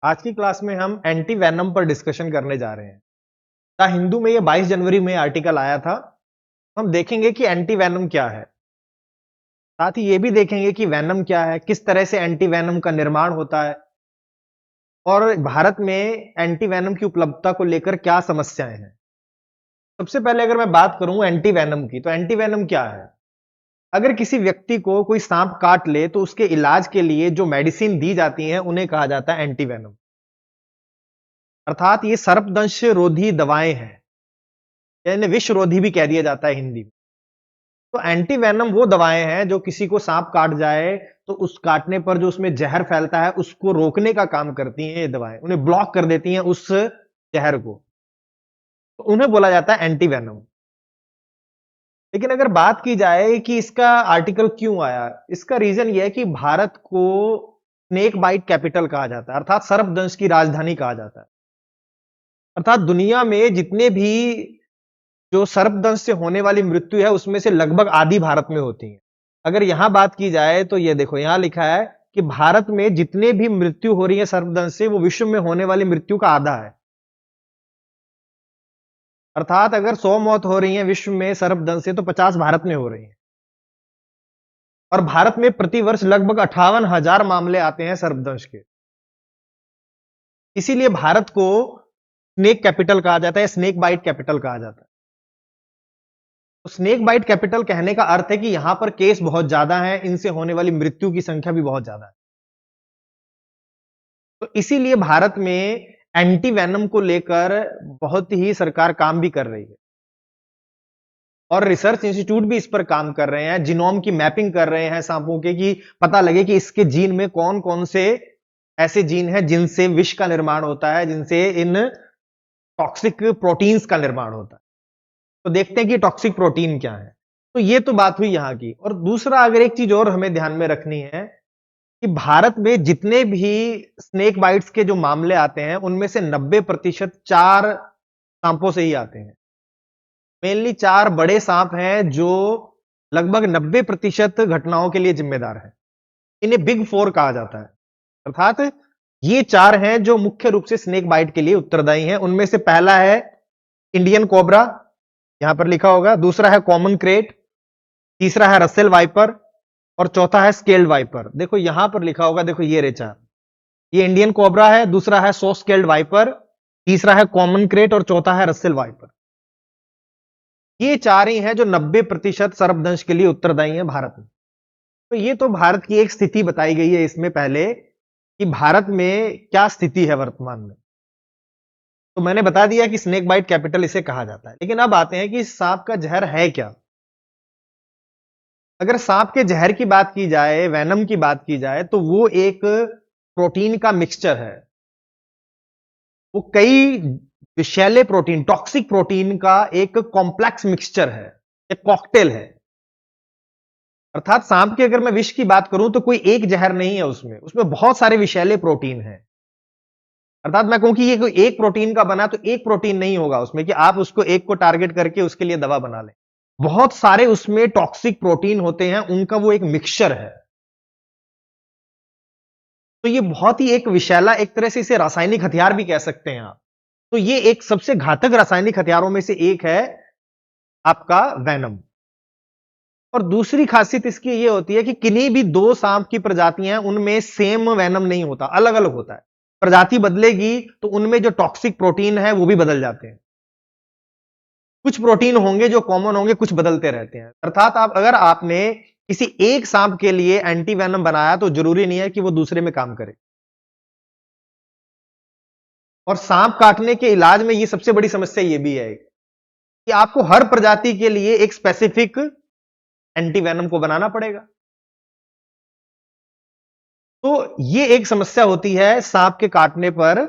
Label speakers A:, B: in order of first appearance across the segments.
A: आज की क्लास में हम एंटी वैनम पर डिस्कशन करने जा रहे हैं। द हिंदू में ये 22 जनवरी में आर्टिकल आया था। हम देखेंगे कि एंटी वैनम क्या है, साथ ही ये भी देखेंगे कि वैनम क्या है, किस तरह से एंटी वैनम का निर्माण होता है और भारत में एंटी वैनम की उपलब्धता को लेकर क्या समस्याएं हैं। सबसे पहले अगर मैं बात करूं एंटी वैनम की, तो एंटी वैनम क्या है? अगर किसी व्यक्ति को कोई सांप काट ले तो उसके इलाज के लिए जो मेडिसिन दी जाती है उन्हें कहा जाता है एंटी वैनम। अर्थात ये सर्पदंश रोधी दवाएं हैं, यानी विषरोधी भी कह दिया जाता है हिंदी में। तो एंटी वेनम वो दवाएं हैं जो किसी को सांप काट जाए तो उस काटने पर जो उसमें जहर फैलता है उसको रोकने का काम करती हैं। ये दवाएं उन्हें ब्लॉक कर देती हैं उस जहर को, तो उन्हें बोला जाता है एंटी वेनम। लेकिन अगर बात की जाए कि इसका आर्टिकल क्यों आया, इसका रीजन यह है कि भारत को स्नेक बाइट कैपिटल कहा जाता है, अर्थात सर्पदंश की राजधानी कहा जाता है। अर्थात दुनिया में जितने भी जो सर्पदंश से होने वाली मृत्यु है उसमें से लगभग आधी भारत में होती है। अगर यहां बात की जाए तो ये देखो, यहां लिखा है कि भारत में जितने भी मृत्यु हो रही है सर्पदंश से, वो विश्व में होने वाली मृत्यु का आधा है। अर्थात अगर 100 मौत हो रही है विश्व में सर्पदंश से, तो 50 भारत में हो रही है। और भारत में प्रतिवर्ष लगभग 58,000 मामले आते हैं सर्पदंश के। इसीलिए भारत को स्नेक कैपिटल कहा जाता है, स्नेक बाइट कैपिटल कहा जाता है। तो स्नेक बाइट कैपिटल कहने का अर्थ है कि यहां पर केस बहुत ज्यादा है, इनसे होने वाली मृत्यु की संख्या भी बहुत ज्यादा है। तो इसीलिए भारत में एंटी वेनम को लेकर बहुत ही सरकार काम भी कर रही है और रिसर्च इंस्टीट्यूट भी इस पर काम कर रहे हैं, जीनोम की मैपिंग कर रहे हैं सांपों के, कि पता लगे कि इसके जीन में कौन कौन से ऐसे जीन हैं जिनसे विष का निर्माण होता है, जिनसे इन टॉक्सिक प्रोटीन्स का निर्माण होता है। तो देखते हैं कि टॉक्सिक प्रोटीन क्या है। तो ये तो बात हुई यहां की। और दूसरा, अगर एक चीज और हमें ध्यान में रखनी है कि भारत में जितने भी स्नेक बाइट्स के जो मामले आते हैं उनमें से 90% 4 सांपों से ही आते हैं। मेनली 4 बड़े सांप हैं जो लगभग 90% घटनाओं के लिए जिम्मेदार हैं। इन्हें बिग 4 कहा जाता है। अर्थात ये 4 हैं जो मुख्य रूप से स्नेक बाइट के लिए उत्तरदायी हैं। उनमें से पहला है इंडियन कोबरा, यहां पर लिखा होगा। दूसरा है कॉमन क्रेट, तीसरा है रसेल वाइपर और चौथा है स्केल्ड वाइपर। देखो यहां पर लिखा होगा, देखो ये रेचा, ये इंडियन कोबरा है, दूसरा है सो स्केल्ड वाइपर, तीसरा है कॉमन क्रेट और चौथा है रसेल वाइपर। ये 4 ही हैं जो 90% सर्पदंश के लिए उत्तरदायी हैं भारत में। तो ये तो भारत की एक स्थिति बताई गई है इसमें पहले, कि भारत में क्या स्थिति है वर्तमान में। तो मैंने बता दिया कि स्नेक बाइट कैपिटल इसे कहा जाता है। लेकिन अब आते हैं कि सांप का जहर है क्या। अगर सांप के जहर की बात की जाए, वेनम की बात की जाए, तो वो एक प्रोटीन का मिक्सचर है। वो कई विषैले प्रोटीन, टॉक्सिक प्रोटीन का एक कॉम्प्लेक्स मिक्सचर है, एक कॉकटेल है। अर्थात सांप की अगर मैं विष की बात करूं तो कोई एक जहर नहीं है, उसमें उसमें बहुत सारे विषैले प्रोटीन हैं। अर्थात मैं कहूं कि ये कोई एक प्रोटीन का बना, तो एक प्रोटीन नहीं होगा उसमें कि आप उसको एक को टारगेट करके उसके लिए दवा बना लें। बहुत सारे उसमें टॉक्सिक प्रोटीन होते हैं, उनका वो एक मिक्सचर है। तो ये बहुत ही एक विषैला, एक तरह से इसे रासायनिक हथियार भी कह सकते हैं आप। तो ये एक सबसे घातक रासायनिक हथियारों में से एक है आपका वेनम। और दूसरी खासियत इसकी ये होती है कि किन्हीं भी 2 सांप की प्रजातियां हैं उनमें सेम वेनम नहीं होता, अलग अलग होता है। प्रजाति बदलेगी तो उनमें जो टॉक्सिक प्रोटीन है वो भी बदल जाते हैं। कुछ प्रोटीन होंगे जो कॉमन होंगे, कुछ बदलते रहते हैं। अर्थात आप अगर आपने किसी एक सांप के लिए एंटी वेनम बनाया तो जरूरी नहीं है कि वो दूसरे में काम करे। और सांप काटने के इलाज में ये सबसे बड़ी समस्या ये भी है कि आपको हर प्रजाति के लिए एक स्पेसिफिक एंटी वेनम को बनाना पड़ेगा। तो ये एक समस्या होती है सांप के काटने पर,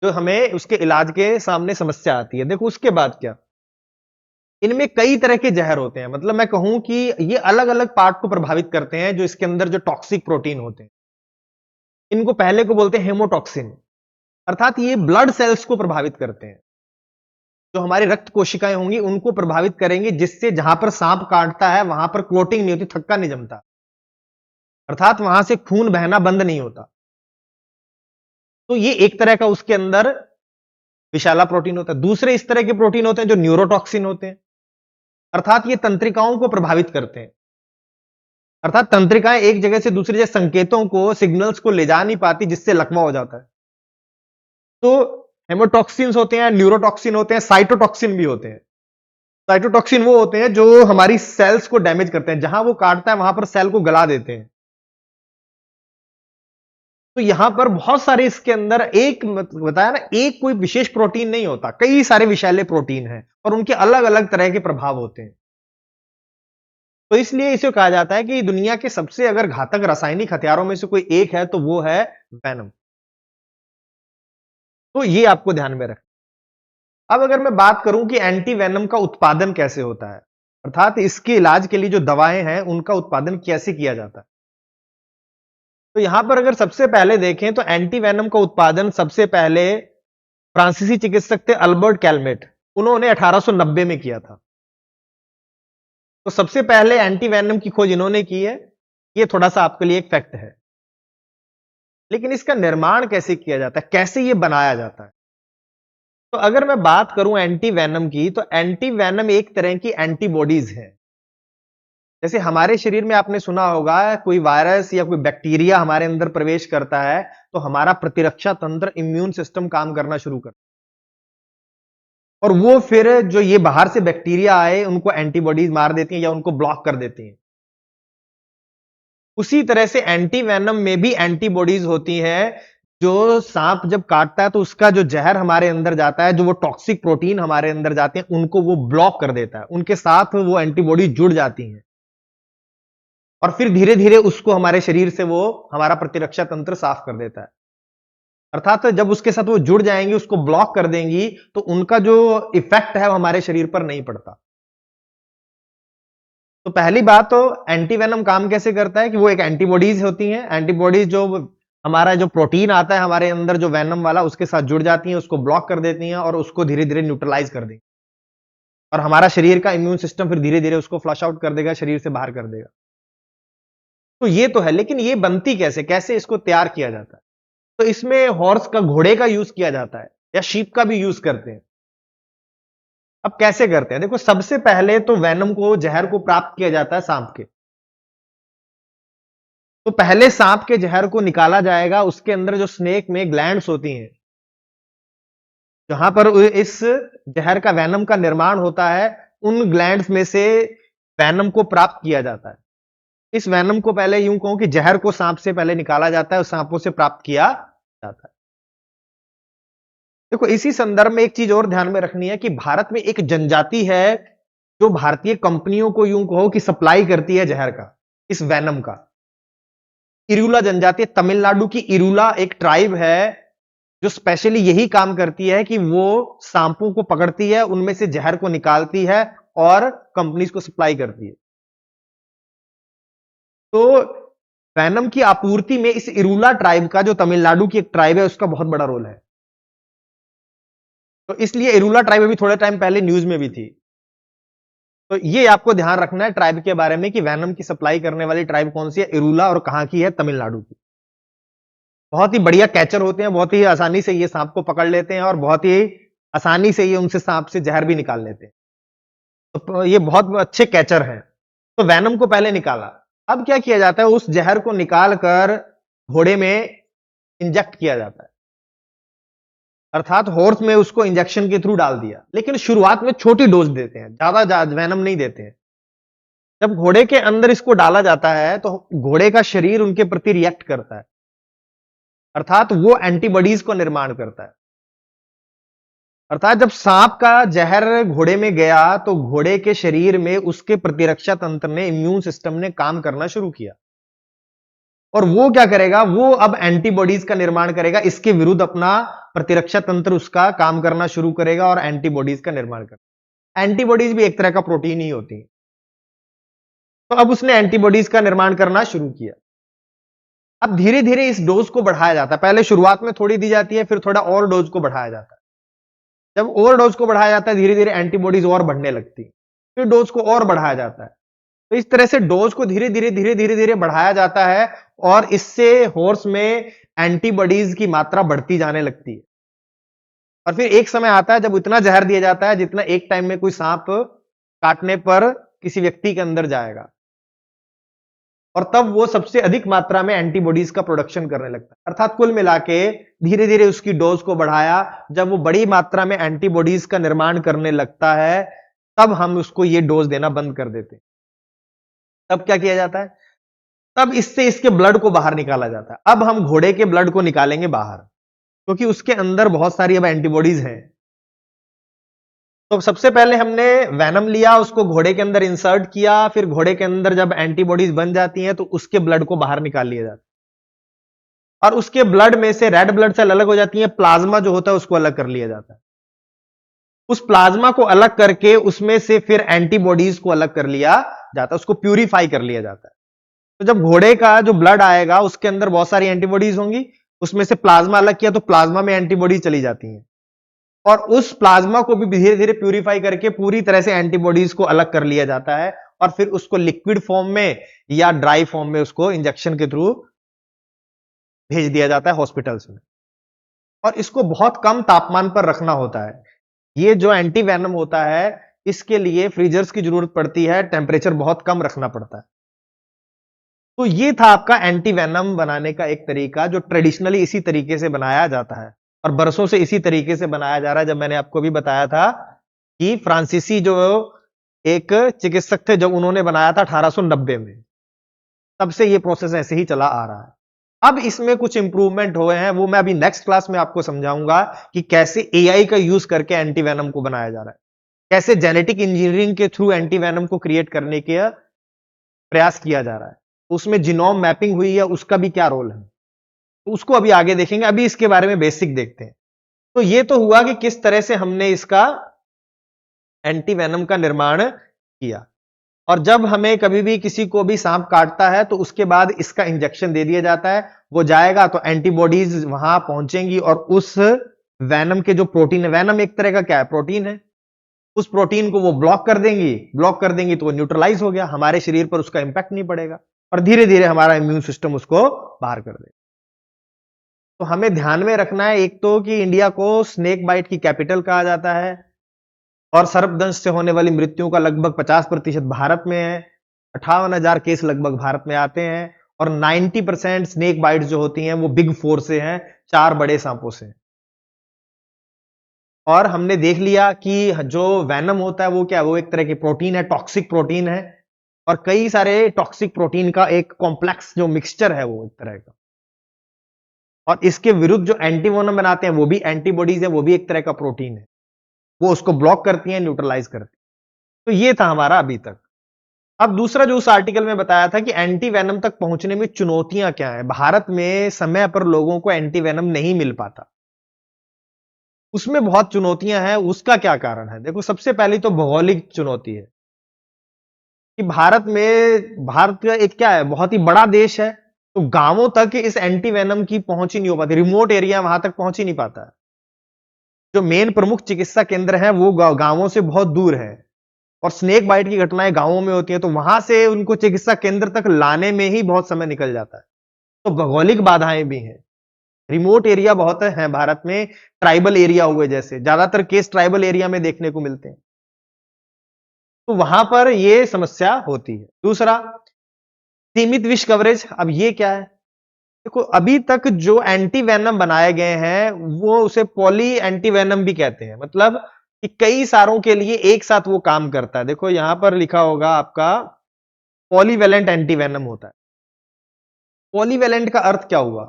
A: जो हमें उसके इलाज के सामने समस्या आती है। देखो उसके बाद क्या, इनमें कई तरह के जहर होते हैं। मतलब मैं कहूं कि ये अलग अलग पार्ट को प्रभावित करते हैं, जो इसके अंदर जो टॉक्सिक प्रोटीन होते हैं। इनको पहले को बोलते हैं हेमोटॉक्सिन। अर्थात ये ब्लड सेल्स को प्रभावित करते हैं, जो हमारी रक्त कोशिकाएं होंगी उनको प्रभावित करेंगे, जिससे जहां पर सांप काटता है वहां पर क्लोटिंग नहीं होती, थक्का नहीं जमता। अर्थात वहां से खून बहना बंद नहीं होता। तो ये एक तरह का उसके अंदर विषैला प्रोटीन होता है। दूसरे इस तरह के प्रोटीन होते हैं जो न्यूरोटॉक्सिन होते हैं, अर्थात ये तंत्रिकाओं को प्रभावित करते हैं। अर्थात तंत्रिकाएं एक जगह से दूसरी जगह संकेतों को, सिग्नल्स को ले जा नहीं पाती, जिससे लकवा हो जाता है। तो हेमोटॉक्सिन्स होते हैं, न्यूरोटॉक्सिन होते हैं, साइटोटॉक्सिन भी होते हैं। साइटोटॉक्सिन वो होते हैं जो हमारी सेल्स को डैमेज करते हैं, जहां वो काटता है वहां पर सेल को गला देते हैं। तो यहां पर बहुत सारे इसके अंदर एक बताया ना, एक कोई विशेष प्रोटीन नहीं होता, कई सारे विषैले प्रोटीन हैं और उनके अलग अलग तरह के प्रभाव होते हैं। तो इसलिए इसे कहा जाता है कि दुनिया के सबसे अगर घातक रासायनिक हथियारों में से कोई एक है तो वो है वेनम। तो ये आपको ध्यान में रख। अब अगर मैं बात करूं कि एंटी वेनम का उत्पादन कैसे होता है, अर्थात इसके इलाज के लिए जो दवाएं हैं उनका उत्पादन कैसे किया जाता है, तो यहां पर अगर सबसे पहले देखें तो एंटी वेनम का उत्पादन सबसे पहले फ्रांसीसी चिकित्सक थे अल्बर्ट कैलमेट, उन्होंने 1890 में किया था। तो सबसे पहले एंटी वेनम की खोज इन्होंने की है। ये थोड़ा सा आपके लिए एक फैक्ट है। लेकिन इसका निर्माण कैसे किया जाता है, कैसे ये बनाया जाता है, तो अगर मैं बात करूं एंटी वेनम की, तो एंटी वेनम एक तरह की एंटीबॉडीज है। जैसे हमारे शरीर में आपने सुना होगा कोई वायरस या कोई बैक्टीरिया हमारे अंदर प्रवेश करता है तो हमारा प्रतिरक्षा तंत्र, इम्यून सिस्टम काम करना शुरू करता है और वो फिर जो ये बाहर से बैक्टीरिया आए उनको एंटीबॉडीज मार देती हैं या उनको ब्लॉक कर देती हैं। उसी तरह से एंटी वेनम में भी एंटीबॉडीज होती हैं। जो सांप जब काटता है तो उसका जो जहर हमारे अंदर जाता है, जो वो टॉक्सिक प्रोटीन हमारे अंदर जाते हैं, उनको वो ब्लॉक कर देता है, उनके साथ वो एंटीबॉडी जुड़ जाती हैं और फिर धीरे धीरे उसको हमारे शरीर से वो हमारा प्रतिरक्षा तंत्र साफ कर देता है। अर्थात जब उसके साथ वो जुड़ जाएंगी, उसको ब्लॉक कर देंगी, तो उनका जो इफेक्ट है वो हमारे शरीर पर नहीं पड़ता। तो पहली बात तो एंटीवेनम काम कैसे करता है कि वो एक एंटीबॉडीज होती हैं। एंटीबॉडीज जो हमारा जो प्रोटीन आता है हमारे अंदर जो वेनम वाला, उसके साथ जुड़ जाती हैं, उसको ब्लॉक कर देती हैं और उसको धीरे धीरे न्यूट्रलाइज कर देंगी और हमारा शरीर का इम्यून सिस्टम फिर धीरे धीरे उसको फ्लश आउट कर देगा, शरीर से बाहर कर देगा। तो ये तो है, लेकिन ये बनती कैसे, कैसे इसको तैयार किया जाता है, तो इसमें हॉर्स का, घोड़े का यूज किया जाता है या शीप का भी यूज करते हैं। अब कैसे करते हैं, देखो सबसे पहले तो वेनम को, जहर को प्राप्त किया जाता है सांप के। तो पहले सांप के जहर को निकाला जाएगा, उसके अंदर जो स्नेक में ग्लैंड्स होती हैं जहां पर इस जहर का, वेनम का निर्माण होता है, उन ग्लैंड्स में से वेनम को प्राप्त किया जाता है। इस वेनम को पहले यूं कहूं कि जहर को सांप से पहले निकाला जाता है और सांपों से प्राप्त किया जाता है। देखो इसी संदर्भ में एक चीज और ध्यान में रखनी है कि भारत में एक जनजाति है जो भारतीय कंपनियों को यूं कहो कि सप्लाई करती है जहर का, इस वेनम का। इरूला जनजाति, तमिलनाडु की इरूला एक ट्राइब है जो स्पेशली यही काम करती है कि वो सांपों को पकड़ती है, उनमें से जहर को निकालती है और कंपनीज को सप्लाई करती है। तो वेनम की आपूर्ति में इस इरूला ट्राइब का, जो तमिलनाडु की एक ट्राइब है, उसका बहुत बड़ा रोल है। तो इसलिए इरूला ट्राइब अभी थोड़े टाइम पहले न्यूज में भी थी। तो ये आपको ध्यान रखना है ट्राइब के बारे में कि वेनम की सप्लाई करने वाली ट्राइब कौन सी है, इरूला, और कहां की है, तमिलनाडु की। बहुत ही बढ़िया कैचर होते हैं, बहुत ही आसानी से ये सांप को पकड़ लेते हैं और बहुत ही आसानी से ये उनसे सांप से जहर भी निकाल लेते हैं। तो ये बहुत अच्छे कैचर हैं। तो वेनम को पहले निकाला, अब क्या किया जाता है, उस जहर को निकाल कर घोड़े में इंजेक्ट किया जाता है, अर्थात हॉर्स में उसको इंजेक्शन के थ्रू डाल दिया। लेकिन शुरुआत में छोटी डोज देते हैं, ज्यादा वेनम नहीं देते हैं। जब घोड़े के अंदर इसको डाला जाता है तो घोड़े का शरीर उनके प्रति रिएक्ट करता है, अर्थात वो एंटीबॉडीज को निर्माण करता है। अर्थात जब सांप का जहर घोड़े में गया तो घोड़े के शरीर में उसके प्रतिरक्षा तंत्र ने, इम्यून सिस्टम ने काम करना शुरू किया और वो क्या करेगा, वो अब एंटीबॉडीज का निर्माण करेगा, इसके विरुद्ध अपना प्रतिरक्षा तंत्र उसका काम करना शुरू करेगा और एंटीबॉडीज का निर्माण करेगा। एंटीबॉडीज भी एक तरह का प्रोटीन ही होती है। तो अब उसने एंटीबॉडीज का निर्माण करना शुरू किया। अब धीरे धीरे इस डोज को बढ़ाया जाता है, पहले शुरुआत में थोड़ी दी जाती है, फिर थोड़ा और डोज को बढ़ाया जाता है। जब और डोज को बढ़ाया जाता है, धीरे धीरे एंटीबॉडीज और बढ़ने लगती है, फिर डोज को और बढ़ाया जाता है। तो इस तरह से डोज को धीरे धीरे बढ़ाया जाता है और इससे हॉर्स में एंटीबॉडीज की मात्रा बढ़ती जाने लगती है। और फिर एक समय आता है जब इतना जहर दिया जाता है जितना एक टाइम में कोई सांप काटने पर किसी व्यक्ति के अंदर जाएगा, और तब वो सबसे अधिक मात्रा में एंटीबॉडीज का प्रोडक्शन करने लगता है। अर्थात कुल मिला के धीरे धीरे उसकी डोज को बढ़ाया, जब वो बड़ी मात्रा में एंटीबॉडीज का निर्माण करने लगता है, तब हम उसको ये डोज देना बंद कर देते हैं। तब क्या किया जाता है? तब इससे इसके ब्लड को बाहर निकाला जाता है। अब हम घोड़े के ब्लड को निकालेंगे बाहर, क्योंकि उसके अंदर बहुत सारी अब एंटीबॉडीज हैं। तो सबसे पहले हमने वेनम लिया, उसको घोड़े के अंदर इंसर्ट किया, फिर घोड़े के अंदर जब एंटीबॉडीज बन जाती हैं तो उसके ब्लड को बाहर निकाल लिया जाता है, और उसके ब्लड में से रेड ब्लड सेल अलग हो जाती है, प्लाज्मा जो होता है उसको अलग कर लिया जाता है। उस प्लाज्मा को अलग करके उसमें से फिर एंटीबॉडीज को अलग कर लिया जाता है, उसको प्यूरिफाई कर लिया जाता है। तो जब घोड़े का जो ब्लड आएगा उसके अंदर बहुत सारी एंटीबॉडीज होंगी, उसमें से प्लाज्मा अलग किया तो प्लाज्मा में एंटीबॉडीज चली जाती हैं, और उस प्लाज्मा को भी धीरे धीरे प्यूरिफाई करके पूरी तरह से एंटीबॉडीज को अलग कर लिया जाता है, और फिर उसको लिक्विड फॉर्म में या ड्राई फॉर्म में उसको इंजेक्शन के थ्रू भेज दिया जाता है हॉस्पिटल्स में। और इसको बहुत कम तापमान पर रखना होता है। ये जो एंटी वेनम होता है इसके लिए फ्रीजर्स की जरूरत पड़ती है, टेम्परेचर बहुत कम रखना पड़ता है। तो ये था आपका एंटी वेनम बनाने का एक तरीका, जो ट्रेडिशनली इसी तरीके से बनाया जाता है और बरसों से इसी तरीके से बनाया जा रहा है। जब मैंने आपको भी बताया था कि फ्रांसीसी जो एक चिकित्सक थे, जब उन्होंने बनाया था 1890 में, तब से ये प्रोसेस ऐसे ही चला आ रहा है। अब इसमें कुछ इंप्रूवमेंट हुए हैं, वो मैं अभी नेक्स्ट क्लास में आपको समझाऊंगा कि कैसे एआई का यूज करके एंटी वेनम को बनाया जा रहा है, कैसे जेनेटिक इंजीनियरिंग के थ्रू एंटी वेनम को क्रिएट करने के प्रयास किया जा रहा है, उसमें जीनोम मैपिंग हुई है, उसका भी क्या रोल है, तो उसको अभी आगे देखेंगे। अभी इसके बारे में बेसिक देखते हैं। तो ये तो हुआ कि किस तरह से हमने इसका एंटी वेनम का निर्माण किया, और जब हमें कभी भी किसी को भी सांप काटता है तो उसके बाद इसका इंजेक्शन दे दिया जाता है, वो जाएगा तो एंटीबॉडीज वहां पहुंचेंगी और उस वेनम के जो प्रोटीन है, वेनम एक तरह का क्या है, प्रोटीन है, उस प्रोटीन को वो ब्लॉक कर देंगी तो वो न्यूट्रलाइज हो गया, हमारे शरीर पर उसका इंपैक्ट नहीं पड़ेगा, और धीरे धीरे हमारा इम्यून सिस्टम उसको बाहर कर देगा। तो हमें ध्यान में रखना है एक तो कि इंडिया को स्नेक बाइट की कैपिटल कहा जाता है, और सर्पदंश से होने वाली मृत्युओं का लगभग 50% भारत में है। 58,000 केस लगभग भारत में आते हैं, और 90% स्नेक बाइट्स जो होती हैं वो बिग फोर से हैं, 4 बड़े सांपों से। और हमने देख लिया कि जो वेनम होता है वो क्या है, वो एक तरह की प्रोटीन है, टॉक्सिक प्रोटीन है, और कई सारे टॉक्सिक प्रोटीन का एक कॉम्प्लेक्स जो मिक्सचर है वो एक तरह का। और इसके विरुद्ध जो एंटीवेनम बनाते हैं वो भी एंटीबॉडीज है, वो भी एक तरह का प्रोटीन है, वो उसको ब्लॉक करती है, न्यूट्रलाइज करती है। तो ये था हमारा अभी तक। अब दूसरा जो उस आर्टिकल में बताया था कि एंटी वेनम तक पहुंचने में चुनौतियां क्या है, भारत में समय पर लोगों को एंटी वेनम नहीं मिल पाता, उसमें बहुत चुनौतियां हैं। उसका क्या कारण है? देखो, सबसे पहली तो भौगोलिक चुनौती है कि भारत का एक क्या है, बहुत ही बड़ा देश है, तो गांवों तक इस एंटी वेनम की पहुंच ही नहीं हो पाती, रिमोट एरिया वहां तक पहुंच ही नहीं पाता है। जो मेन प्रमुख चिकित्सा केंद्र है वो गांवों से बहुत दूर है, और स्नेक बाइट की घटनाएं गांवों में होती है, तो वहां से उनको चिकित्सा केंद्र तक लाने में ही बहुत समय निकल जाता है। तो भौगोलिक बाधाएं भी हैं, रिमोट एरिया बहुत है भारत में, ट्राइबल एरिया हुए जैसे, ज्यादातर केस ट्राइबल एरिया में देखने को मिलते हैं, तो वहां पर यह समस्या होती है। दूसरा, सीमित विष कवरेज। अब ये क्या है? देखो, अभी तक जो एंटी वेनम बनाए गए हैं वो उसे पॉली एंटी वेनम भी कहते हैं, मतलब कि कई सारों के लिए एक साथ वो काम करता है। देखो यहां पर लिखा होगा आपका पॉलीवेलेंट एंटी वेनम होता है। पॉलीवेलेंट का अर्थ क्या हुआ?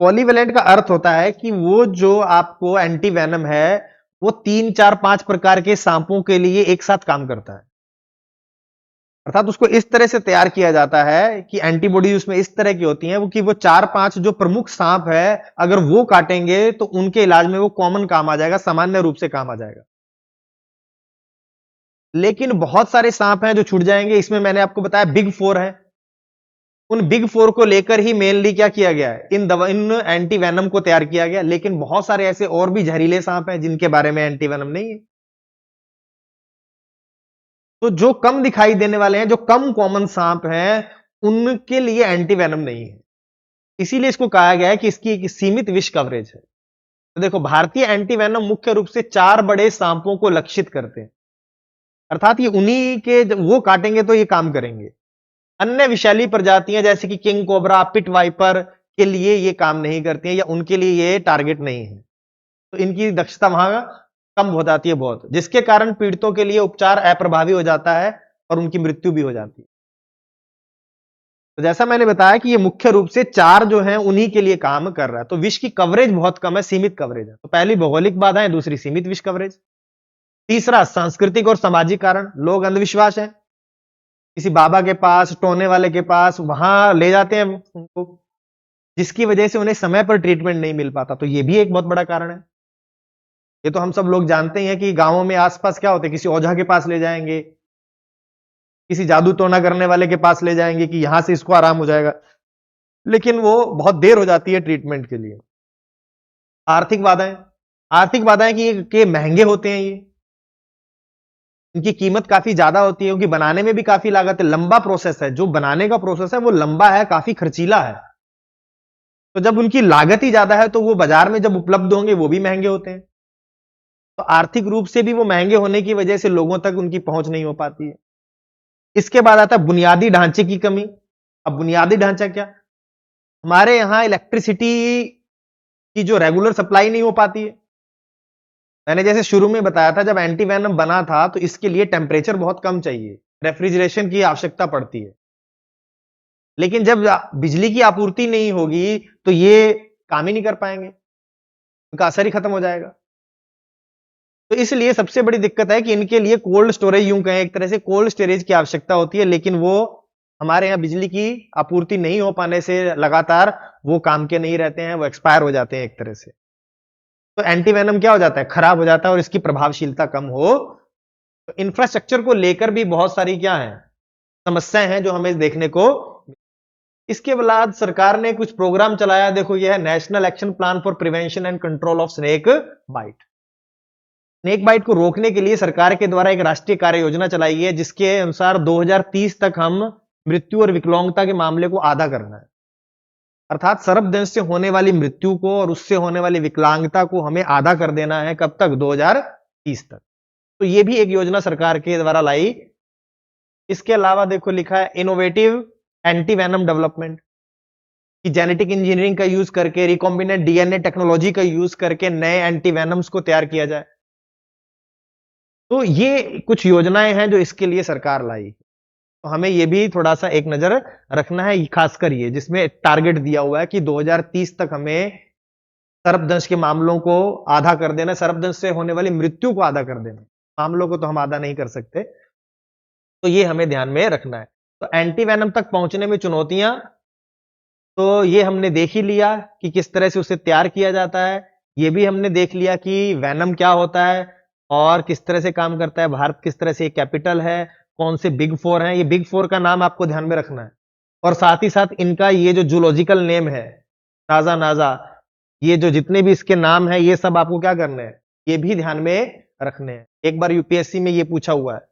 A: पॉलीवेलेंट का अर्थ होता है कि वो जो आपको एंटी वेनम है वो 3, 4, 5 प्रकार के सांपों के लिए एक साथ काम करता है, अर्थात उसको इस तरह से तैयार किया जाता है कि एंटीबॉडी उसमें इस तरह की होती हैं कि वो 4-5 जो प्रमुख सांप है अगर वो काटेंगे तो उनके इलाज में वो कॉमन काम आ जाएगा, सामान्य रूप से काम आ जाएगा। लेकिन बहुत सारे सांप हैं जो छूट जाएंगे। इसमें मैंने आपको बताया बिग फोर है, उन बिग फोर को लेकर ही मेनली क्या किया गया है, इन एंटी वेनम को तैयार किया गया। लेकिन बहुत सारे ऐसे और भी जहरीले सांप हैं जिनके बारे में एंटी वेनम नहीं है। तो जो कम दिखाई देने वाले हैं, जो कम कॉमन सांप हैं, उनके लिए एंटी वेनम नहीं है। इसीलिए इसको कहा गया है कि इसकी एक सीमित विष कवरेज है। तो देखो, भारतीय एंटीवेनम मुख्य रूप से 4 बड़े सांपों को लक्षित करते हैं, अर्थात ये उन्हीं के जब वो काटेंगे तो ये काम करेंगे। अन्य विषैली प्रजातियां जैसे कि किंग कोबरा, पिट वाइपर के लिए ये काम नहीं करती हैं या उनके लिए ये टारगेट नहीं है, तो इनकी दक्षता वहां कम हो जाती है बहुत, जिसके कारण पीड़ितों के लिए उपचार अप्रभावी हो जाता है और उनकी मृत्यु भी हो जाती है। तो जैसा मैंने बताया कि ये मुख्य रूप से 4 जो हैं उन्हीं के लिए काम कर रहा है, तो विष की कवरेज बहुत कम है, सीमित कवरेज है। तो पहली भौगोलिक बाधाएं, दूसरी सीमित विष कवरेज, तीसरा सांस्कृतिक और सामाजिक कारण, लोग अंधविश्वास है, किसी बाबा के पास, टोने वाले के पास वहां ले जाते हैं उनको, जिसकी वजह से उन्हें समय पर ट्रीटमेंट नहीं मिल पाता, तो ये भी एक बहुत बड़ा कारण है। ये तो हम सब लोग जानते ही हैं कि गांवों में आसपास क्या होते हैं, किसी ओझा के पास ले जाएंगे, किसी जादू टोना करने वाले के पास ले जाएंगे कि यहां से इसको आराम हो जाएगा, लेकिन वो बहुत देर हो जाती है ट्रीटमेंट के लिए। आर्थिक बाधाएं, आर्थिक बाधाएं कि महंगे होते हैं, ये इनकी कीमत काफी ज्यादा होती है क्योंकि बनाने में भी काफी लागत है, लंबा प्रोसेस है, जो बनाने का प्रोसेस है वो लंबा है, काफी खर्चीला है। तो जब उनकी लागत ही ज्यादा है तो वो बाजार में जब उपलब्ध होंगे वो भी महंगे होते हैं, तो आर्थिक रूप से भी वो महंगे होने की वजह से लोगों तक उनकी पहुंच नहीं हो पाती है। इसके बाद आता है बुनियादी ढांचे की कमी। अब बुनियादी ढांचा क्या, हमारे यहां इलेक्ट्रिसिटी की जो रेगुलर सप्लाई नहीं हो पाती है। मैंने जैसे शुरू में बताया था, जब एंटीवेनम बना था तो इसके लिए टेम्परेचर बहुत कम चाहिए, रेफ्रिजरेशन की आवश्यकता पड़ती है, लेकिन जब बिजली की आपूर्ति नहीं होगी तो ये काम ही नहीं कर पाएंगे, उनका असर ही खत्म हो जाएगा। तो इसलिए सबसे बड़ी दिक्कत है कि इनके लिए कोल्ड स्टोरेज, यूं कहें एक तरह से कोल्ड स्टोरेज की आवश्यकता होती है, लेकिन वो हमारे यहाँ बिजली की आपूर्ति नहीं हो पाने से लगातार वो काम के नहीं रहते हैं, वो एक्सपायर हो जाते हैं एक तरह से। तो एंटीवेनम क्या हो जाता है, खराब हो जाता है और इसकी प्रभावशीलता कम हो। तो इंफ्रास्ट्रक्चर को लेकर भी बहुत सारी क्या है समस्याएं हैं जो हमें देखने को। इसके बाद सरकार ने कुछ प्रोग्राम चलाया, देखो यह है national action plan for prevention and control of snake bite. Snake bite को रोकने के लिए सरकार के द्वारा एक राष्ट्रीय कार्य योजना चलाई है, जिसके अनुसार 2030 तक हम मृत्यु और विकलांगता के मामले को आधा करना है, अर्थात सर्पदंश से होने वाली मृत्यु को और उससे होने वाली विकलांगता को हमें आधा कर देना है। कब तक, 2030 तक। तो यह भी एक योजना सरकार के द्वारा लाई। इसके अलावा देखो लिखा है इनोवेटिव एंटीवेनम डेवलपमेंट, कि जेनेटिक इंजीनियरिंग का यूज करके, रिकॉम्बिनेंट डीएनए टेक्नोलॉजी का यूज करके नए एंटीवेनम्स को तैयार किया जाए। तो ये कुछ योजनाएं हैं जो इसके लिए सरकार लाई, तो हमें ये भी थोड़ा सा एक नजर रखना है, खासकर ये जिसमें टारगेट दिया हुआ है कि 2030 तक हमें सर्पदंश के मामलों को आधा कर देना, सर्पदंश से होने वाली मृत्यु को आधा कर देना। मामलों को तो हम आधा नहीं कर सकते, तो ये हमें ध्यान में रखना है। तो एंटीवेनम तक पहुंचने में चुनौतियां, तो ये हमने देख ही लिया कि किस तरह से उसे तैयार किया जाता है, ये भी हमने देख लिया कि वेनम क्या होता है और किस तरह से काम करता है, भारत किस तरह से कैपिटल है, कौन से बिग 4 हैं, ये बिग 4 का नाम आपको ध्यान में रखना है, और साथ ही साथ इनका ये जो जूलॉजिकल नेम है, ताजा नाजा, ये जो जितने भी इसके नाम है, ये सब आपको क्या करने हैं, ये भी ध्यान में रखने हैं। एक बार यूपीएससी में ये पूछा हुआ है,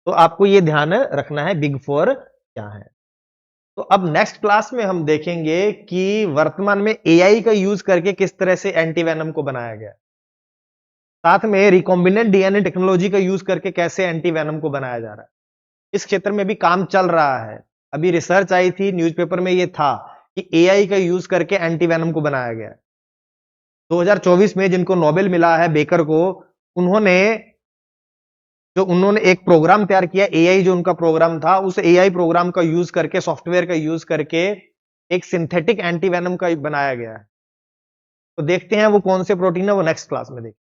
A: तो आपको ये ध्यान रखना है बिग 4 क्या है। तो अब नेक्स्ट क्लास में हम देखेंगे कि वर्तमान में एआई का यूज करके किस तरह से एंटीवेनम को बनाया गया, साथ में रिकॉम्बिनेंट डीएनए टेक्नोलॉजी का यूज करके कैसे एंटीवेनम को बनाया जा रहा है। इस क्षेत्र में भी काम चल रहा है, अभी रिसर्च आई थी, न्यूज़पेपर में ये था कि एआई का यूज करके एंटीवेनम को बनाया गया। 2024 में जिनको नोबेल मिला है, बेकर को, उन्होंने एक प्रोग्राम तैयार किया, एआई जो उनका प्रोग्राम था, उस एआई प्रोग्राम का यूज करके, सॉफ्टवेयर का यूज करके एक सिंथेटिक एंटीवेनम का बनाया गया है। तो देखते हैं वो कौन से प्रोटीन है, वो नेक्स्ट क्लास में देखते हैं।